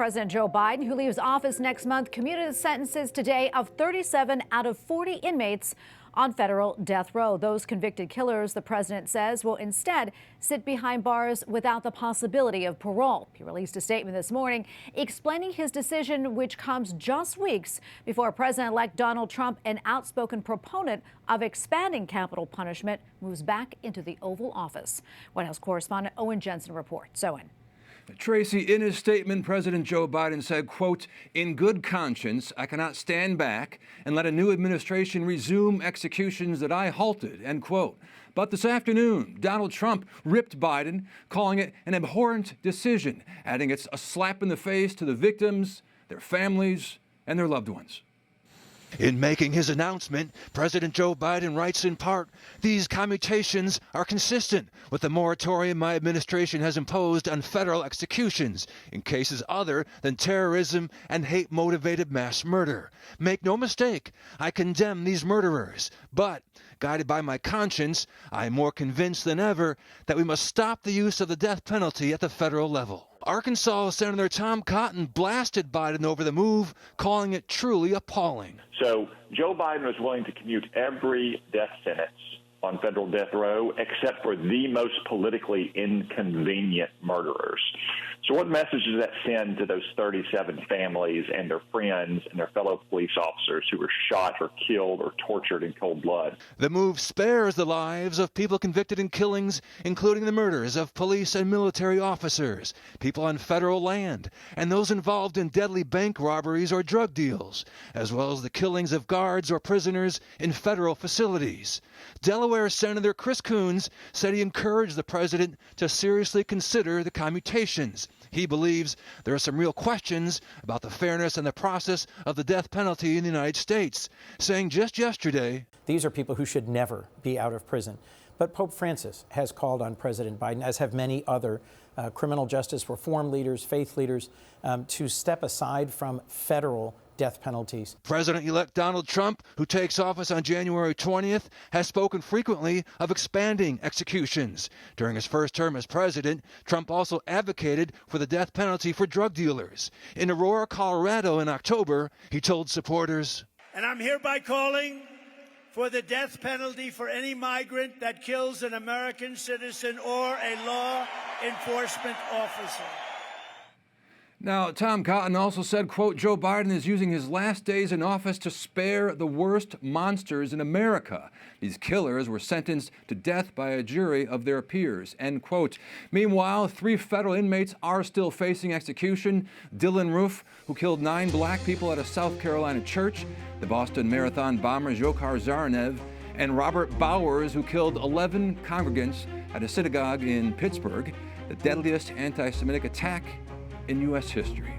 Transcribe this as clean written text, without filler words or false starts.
President Joe Biden, who leaves office next month, commuted sentences today of 37 out of 40 inmates on federal death row. Those convicted killers, the president says, will instead sit behind bars without the possibility of parole. He released a statement this morning explaining his decision, which comes just weeks before President-elect Donald Trump, an outspoken proponent of expanding capital punishment, moves back into the Oval Office. White House correspondent Owen Jensen reports. Owen. Tracy, in his statement, President Joe Biden said, quote, "In good conscience, I cannot stand back and let a new administration resume executions that I halted," end quote. But this afternoon, Donald Trump ripped Biden, calling it an abhorrent decision, adding it's a slap in the face to the victims, their families, and their loved ones. In making his announcement, President Joe Biden writes in part, "These commutations are consistent with the moratorium my administration has imposed on federal executions in cases other than terrorism and hate-motivated mass murder. Make no mistake, I condemn these murderers, but guided by my conscience, I am more convinced than ever that we must stop the use of the death penalty at the federal level." Arkansas Senator Tom Cotton blasted Biden over the move, calling it truly appalling. So Joe Biden was willing to commute every death sentence on federal death row except for the most politically inconvenient murderers. So what message does that send to those 37 families and their friends and their fellow police officers who were shot or killed or tortured in cold blood? The move spares the lives of people convicted in killings, including the murders of police and military officers, people on federal land, and those involved in deadly bank robberies or drug deals, as well as the killings of guards or prisoners in federal facilities. Delaware Senator Chris Coons said he encouraged the president to seriously consider the commutations. He believes there are some real questions about the fairness and the process of the death penalty in the United States, saying just yesterday, "These are people who should never be out of prison." But Pope Francis has called on President Biden, as have many other criminal justice reform leaders, faith leaders, to step aside from federal death penalties. President-elect Donald Trump, who takes office on January 20th, has spoken frequently of expanding executions. During his first term as president, Trump also advocated for the death penalty for drug dealers. In Aurora, Colorado in October, he told supporters, "And I'm hereby calling for the death penalty for any migrant that kills an American citizen or a law enforcement officer." Now, Tom Cotton also said, quote, "Joe Biden is using his last days in office to spare the worst monsters in America. These killers were sentenced to death by a jury of their peers," end quote. Meanwhile, 3 federal inmates are still facing execution. Dylan Roof, who killed 9 black people at a South Carolina church, the Boston Marathon bomber Dzhokhar Tsarnaev, and Robert Bowers, who killed 11 congregants at a synagogue in Pittsburgh, the deadliest anti-Semitic attack in U.S. history.